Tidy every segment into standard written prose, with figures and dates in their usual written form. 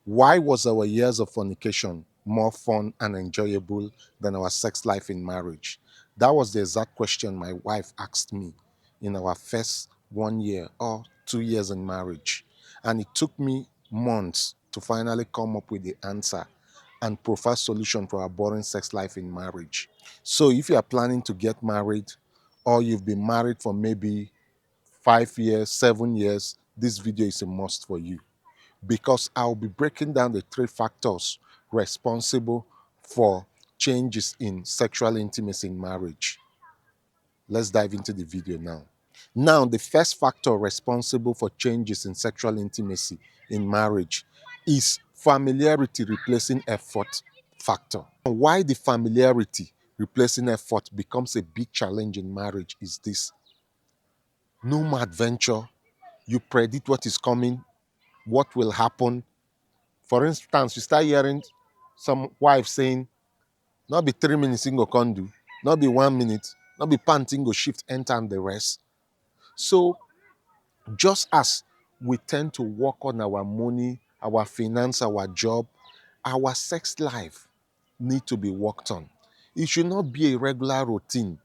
Why was our years of fornication more fun and enjoyable than our sex life in marriage? That was the exact question my wife asked me in our first 1 year or 2 years in marriage. And it took me months to finally come up with the answer and provide solution for our boring sex life in marriage. So if you are planning to get married or you've been married for maybe 5 years, 7 years, this video is a must for you because I'll be breaking down the three factors responsible for changes in sexual intimacy in marriage. Let's dive into the video now. Now, the first factor responsible for changes in sexual intimacy in marriage is familiarity replacing effort factor. Why the familiarity replacing effort becomes a big challenge in marriage is this. No more adventure. You predict what is coming, what will happen. For instance, you start hearing some wife saying, not be 3 minutes in go can do, not be 1 minute, not be panting go shift, enter and the rest. So just as we tend to work on our money, our finance, our job, our sex life need to be worked on. It should not be a regular routine.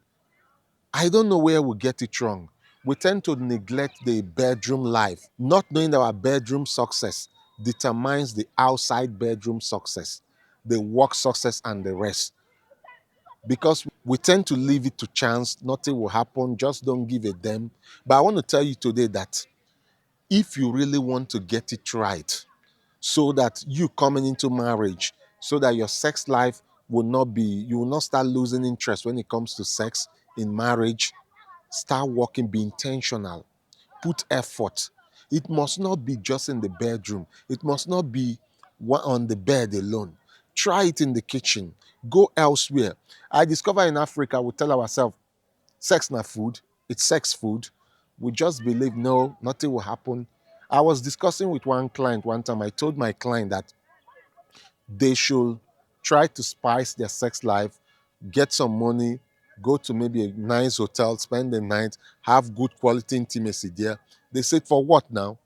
I don't know where we get it wrong. We tend to neglect the bedroom life, not knowing that our bedroom success determines the outside bedroom success, the work success, and the rest. Because we tend to leave it to chance, nothing will happen, just don't give a damn. But I want to tell you today that if you really want to get it right, so that you coming into marriage, so that your sex life will not be, you will not start losing interest when it comes to sex in marriage. Start working, be intentional, put effort. It must not be just in the bedroom. It must not be on the bed alone. Try it in the kitchen. Go elsewhere. I discover in Africa, we tell ourselves, sex not food. It's sex food. We just believe, no, nothing will happen. I was discussing with one client one time. I told my client that they should try to spice their sex life, get some money, go to maybe a nice hotel, spend the night, have good quality intimacy there. They said, for what now?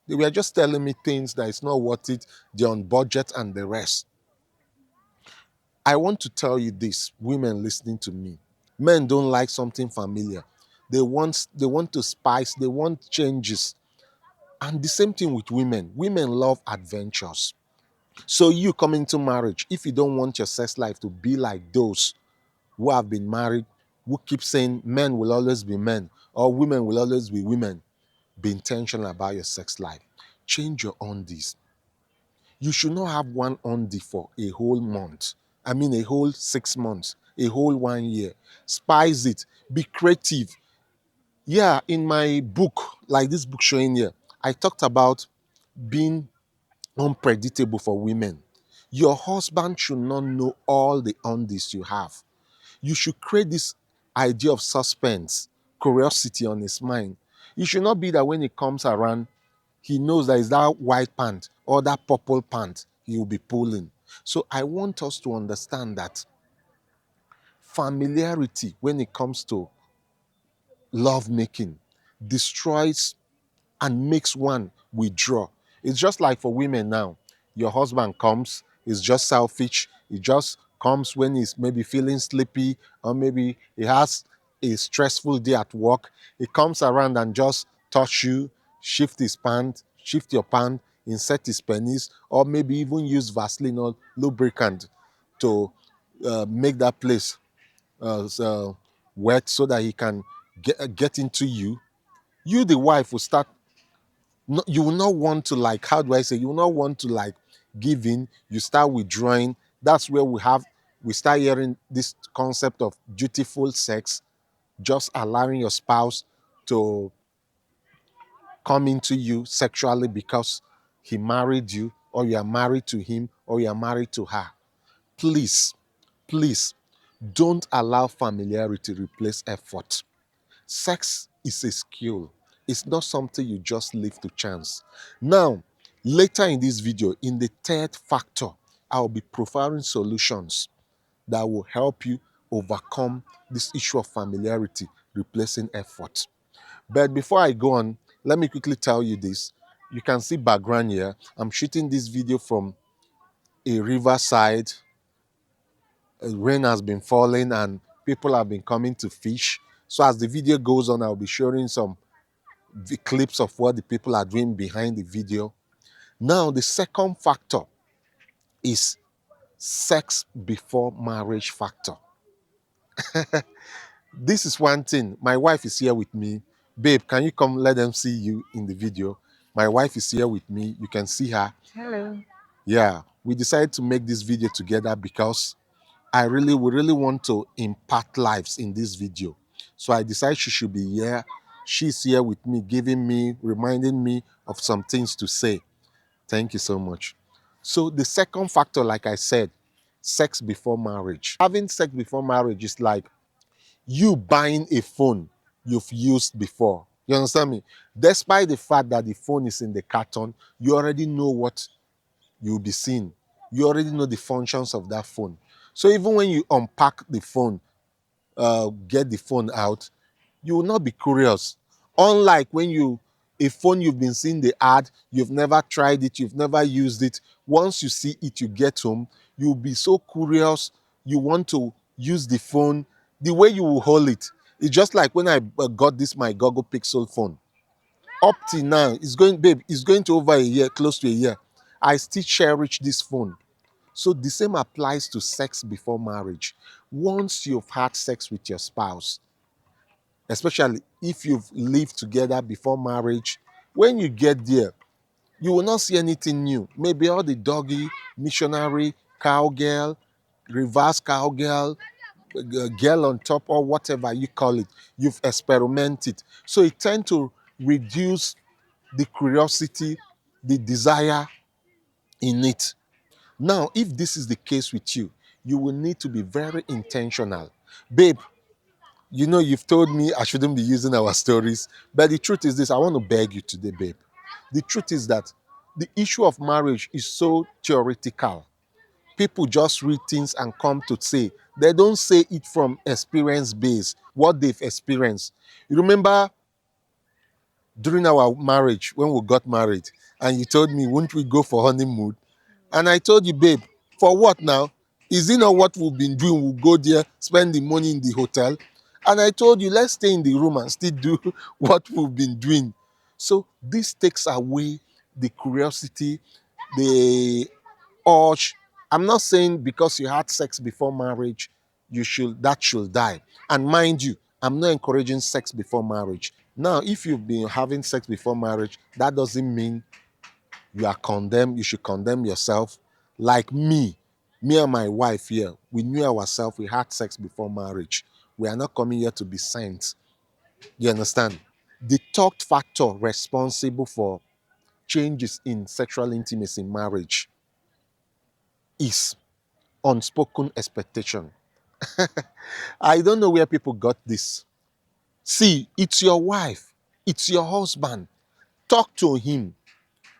They were just telling me things that it's not worth it, they're on budget and the rest. I want to tell you this, women listening to me. Men don't like something familiar. They want to spice, they want changes. And the same thing with women. Women love adventures. So you come into marriage, if you don't want your sex life to be like those who have been married, who keep saying men will always be men or women will always be women, be intentional about your sex life. Change your undies. You should not have one undie for a whole month. I mean, a whole 6 months, a whole 1 year. Spice it. Be creative. Yeah, in my book, like this book showing here, I talked about being unpredictable for women. Your husband should not know all the undies you have. You should create this idea of suspense, curiosity on his mind. It should not be that when he comes around, he knows that it's that white pant or that purple pant he will be pulling. So I want us to understand that familiarity when it comes to love making destroys and makes one withdraw. It's just like for women now. Your husband comes, he's just selfish. He just comes when he's maybe feeling sleepy or maybe he has a stressful day at work. He comes around and just touch you, shift his pant, shift your pant, insert his penis, or maybe even use Vaseline or lubricant to make that place wet so that he can get into you. You, the wife, will start no, you will not want to, like, how do I say, you will not want to like give in. You start withdrawing. That's where we start hearing this concept of dutiful sex, just allowing your spouse to come into you sexually because he married you or you are married to him or you are married to her. Please, please don't allow familiarity replace effort. Sex is a skill. It's not something you just leave to chance. Now, later in this video, in the third factor, I'll be providing solutions that will help you overcome this issue of familiarity replacing effort. But before I go on, let me quickly tell you this. You can see background here. I'm shooting this video from a riverside. Rain has been falling and people have been coming to fish. So as the video goes on, I'll be showing some clips of what the people are doing behind the video. Now, the second factor is sex before marriage factor. This is one thing. My wife is here with me. Babe, can you come let them see you in the video? My wife is here with me. You can see her. Hello. Yeah, we decided to make this video together because we really want to impact lives in this video. So I decided she should be here. She's here with me, giving me, reminding me of some things to say. Thank you so much. So the second factor, like I said, sex before marriage. Having sex before marriage is like you buying a phone you've used before. You understand me? Despite the fact that the phone is in the carton, you already know what you'll be seeing. You already know the functions of that phone. So even when you unpack the phone, get the phone out, you will not be curious. Unlike when a phone you've been seeing the ad, you've never tried it, you've never used it. Once you see it, you get home, you'll be so curious. You want to use the phone. The way you will hold it, it's just like when I got this my Google Pixel phone. Up till now, it's going to over a year, close to a year. I still cherish this phone. So the same applies to sex before marriage. Once you've had sex with your spouse, especially if you've lived together before marriage, when you get there, you will not see anything new. Maybe all the doggy, missionary, cowgirl, reverse cowgirl, girl on top, or whatever you call it, you've experimented. So it tends to reduce the curiosity, the desire in it. Now, if this is the case with you, you will need to be very intentional. Babe, you know, you've told me I shouldn't be using our stories, but the truth is this, I want to beg you today, babe. The truth is that the issue of marriage is so theoretical. People just read things and come to say. They don't say it from experience base, what they've experienced. You remember during our marriage, when we got married, and you told me, won't we go for honeymoon? And I told you, babe, for what now? Is it not what we've been doing? We'll go there, spend the money in the hotel. And I told you, let's stay in the room and still do what we've been doing. So this takes away the curiosity, the urge. I'm not saying because you had sex before marriage, that should die. And mind you, I'm not encouraging sex before marriage. Now, if you've been having sex before marriage, that doesn't mean you are condemned. You should condemn yourself. Like me and my wife here, we knew ourselves. We had sex before marriage. We are not coming here to be saints. You understand? The third factor responsible for changes in sexual intimacy in marriage is unspoken expectation. I don't know where people got this. See, it's your wife, it's your husband. Talk to him.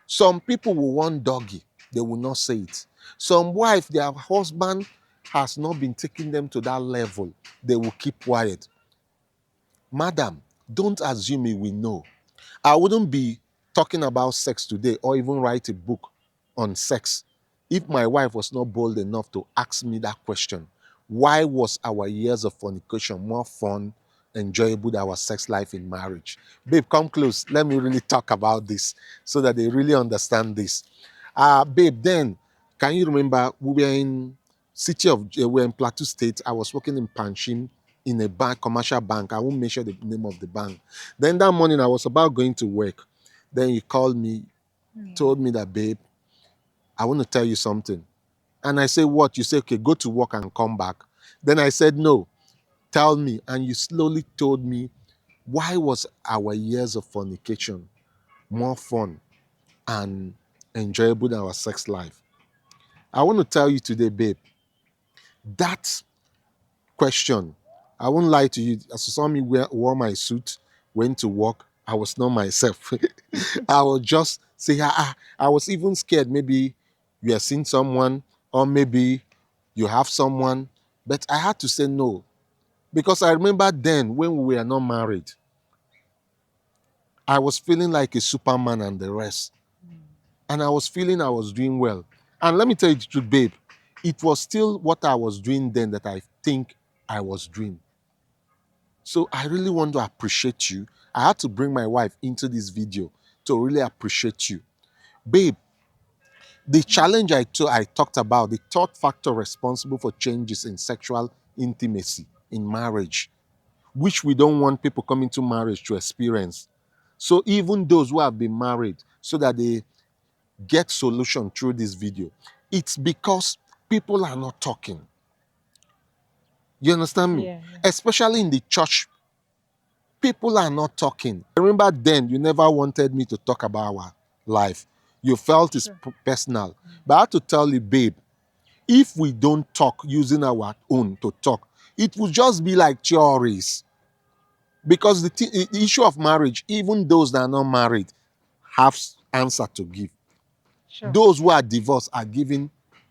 Some people will want doggy, they will not say it. Some wife, their husband has not been taking them to that level, they will keep quiet. Madam, don't assume me we know. I wouldn't be talking about sex today or even write a book on sex if my wife was not bold enough to ask me that question. Why was our years of fornication more fun, enjoyable than our sex life in marriage? Babe, come close. Let me really talk about this so that they really understand this. Babe, then, can you remember we were in we were in Plateau State. I was working in Panchim in a bank, commercial bank. I won't mention the name of the bank. Then that morning I was about going to work. Then you called me, told me that, babe, I want to tell you something. And I said, what? You say, okay, go to work and come back. Then I said, no, tell me. And you slowly told me, why was our years of fornication more fun and enjoyable than our sex life? I want to tell you today, babe, that question, I won't lie to you. As you saw me wore my suit, went to work, I was not myself. I was just say, I was even scared. Maybe you have seen someone, or maybe you have someone. But I had to say no. Because I remember then when we were not married, I was feeling like a Superman and the rest. and I was feeling I was doing well. And let me tell you the truth, babe, it was still what I was doing then that I think I was doing. So I really want to appreciate you. I had to bring my wife into this video to really appreciate you. Babe, the challenge I talked about, the third factor responsible for changes in sexual intimacy in marriage, which we don't want people coming to marriage to experience. So even those who have been married, so that they get solution through this video, it's because people are not talking. You understand me? Yeah, yeah. Especially in the church, people are not talking. I remember then you never wanted me to talk about our life. You felt it's Sure. personal. But I have to tell you, babe, if we don't talk using our own to talk, it will just be like theories. Because the issue of marriage, even those that are not married have answer to give. Sure. Those who are divorced are giving,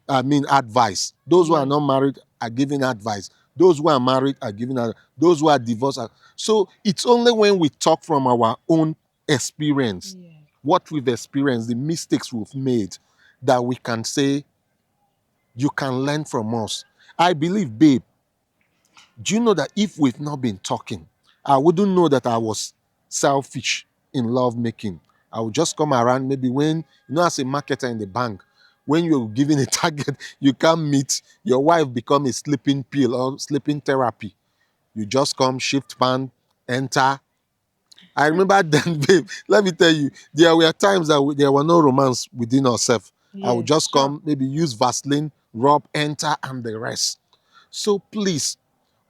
advice. Those who are Yes. not married are giving advice. Those who are married are giving advice. Those who are divorced are. So it's only when we talk from our own experience, Yeah. what we've experienced, the mistakes we've made, that we can say, you can learn from us. I believe, babe, do you know that if we've not been talking, I wouldn't know that I was selfish in love making. I would just come around maybe when, as a marketer in the bank, when you're given a target you can't meet, your wife become a sleeping pill or sleeping therapy. You just come, shift pan, enter. I remember then, babe, let me tell you, there were times that there were no romance within ourselves. I would Yes. just Sure. come, maybe use Vaseline, rub, enter, and the rest. So please,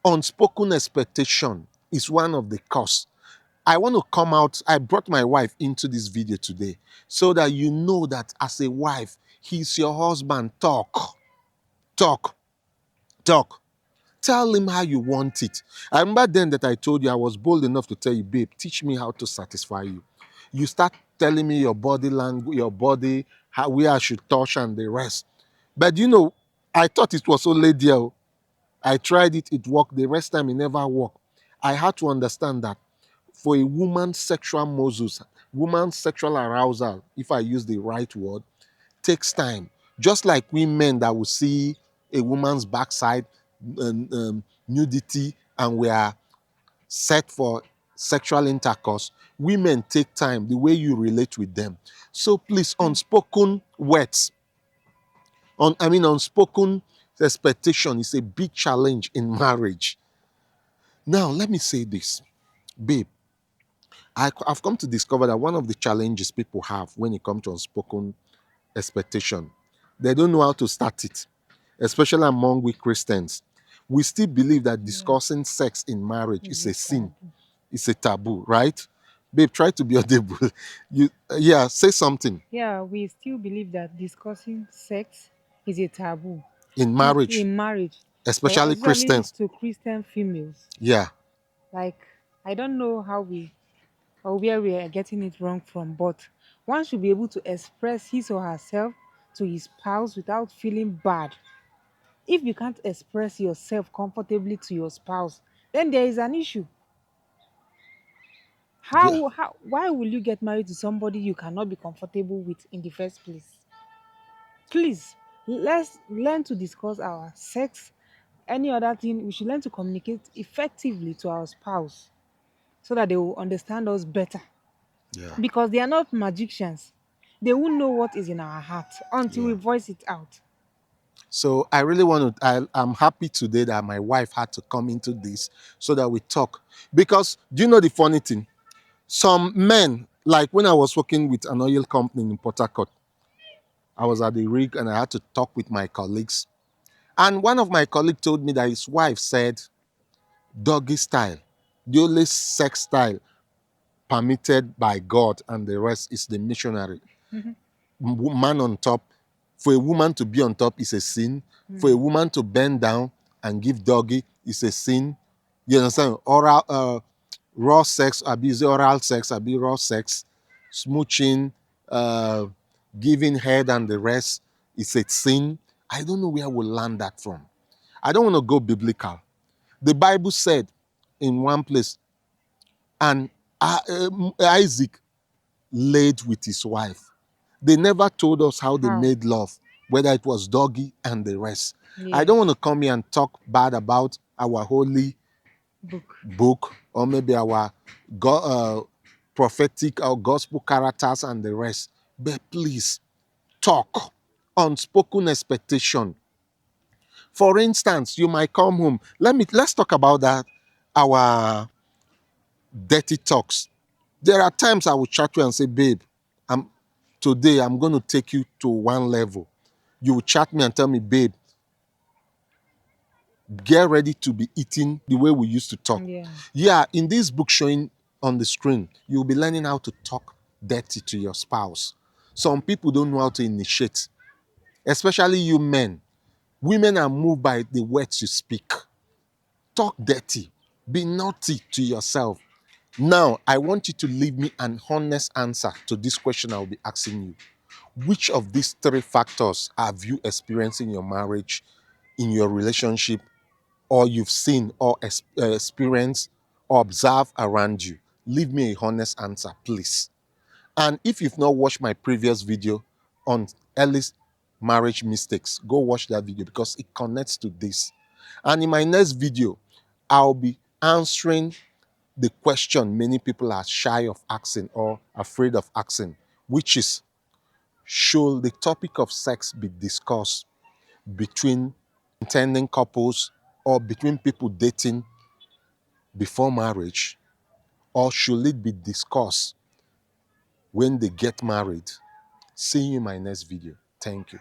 unspoken expectation is one of the cause. I want to come out. I brought my wife into this video today so that you know that as a wife, he's your husband. Talk, talk, talk. Tell him how you want it. I remember then that I told you, I was bold enough to tell you, babe, teach me how to satisfy you. You start telling me your body language, your body, how where I should touch and the rest. But I thought it was only there. I tried it, it worked. The rest time it never worked. I had to understand that for a woman's sexual muscles, woman's sexual arousal, if I use the right word, takes time. Just like we men that will see a woman's backside, nudity, and we are set for sexual intercourse, women take time, the way you relate with them. So please, unspoken words, unspoken expectation is a big challenge in marriage. Now, let me say this, babe. I've come to discover that one of the challenges people have when it comes to unspoken expectation, they don't know how to start it, especially among we Christians. We still believe that Yeah. discussing sex in marriage Is is it a sin, taboo? it's a taboo, right? Babe, try to be audible. You, yeah, say something. Yeah, we still believe that discussing sex is a taboo In marriage, in marriage, especially especially Christians. to Christian females. Yeah, Like, I don't know how we or where we are getting it wrong from, but one should be able to express his or herself to his spouse without feeling bad. If you can't express yourself comfortably to your spouse, then there is an issue. yeah, Why will you get married to somebody you cannot be comfortable with in the first place? Please, let's learn to discuss our sex, any other thing. We should learn to communicate effectively to our spouse so that they will understand us better, yeah, because they are not magicians. They won't know what is in our heart until we yeah. voice it out. So I really want to. I'm happy today that my wife had to come into this so that we talk. Because do you know the funny thing? Some men, like when I was working with an oil company in Port Harcourt, I was at the rig and I had to talk with my colleagues. And one of my colleagues told me that his wife said, doggy style, the only sex style permitted by God, and the rest is the missionary. Mhm. Man on top. For a woman to be on top is a sin. For a Mm. woman to bend down and give doggy is a sin. You understand? Oral, raw sex, abuse oral sex, abuse raw sex, smooching, uh, giving head and the rest is a sin. I don't know where we learn that from. I don't want to go biblical. The Bible said in one place, and Isaac laid with his wife. They never told us how they How? made love, whether it was doggy and the rest. I don't want to Yes. come here and talk bad about our holy Book. book, or maybe our prophetic or gospel characters and the rest. But please talk. Unspoken expectation. For instance, you might come home. Let's talk about that. Our dirty talks. There are times I will chat you and say, babe, I'm today I'm going to take you to one level. You will chat me and tell me, babe, get ready to be eating the way we used to talk. Yeah. Yeah, in this book showing on the screen, you'll be learning how to talk dirty to your spouse. Some people don't know how to initiate, especially you men. Women are moved by the words you speak. Talk dirty. Be naughty to yourself. Now, I want you to leave me an honest answer to this question I'll be asking you. Which of these three factors have you experienced in your marriage, in your relationship, or you've seen or experienced or observed around you? Leave me a honest answer, please. And if you've not watched my previous video on early marriage mistakes, go watch that video because it connects to this. And in my next video, I'll be answering the question many people are shy of asking or afraid of asking, which is, should the topic of sex be discussed between intending couples or between people dating before marriage, or should it be discussed when they get married? See you in my next video. Thank you.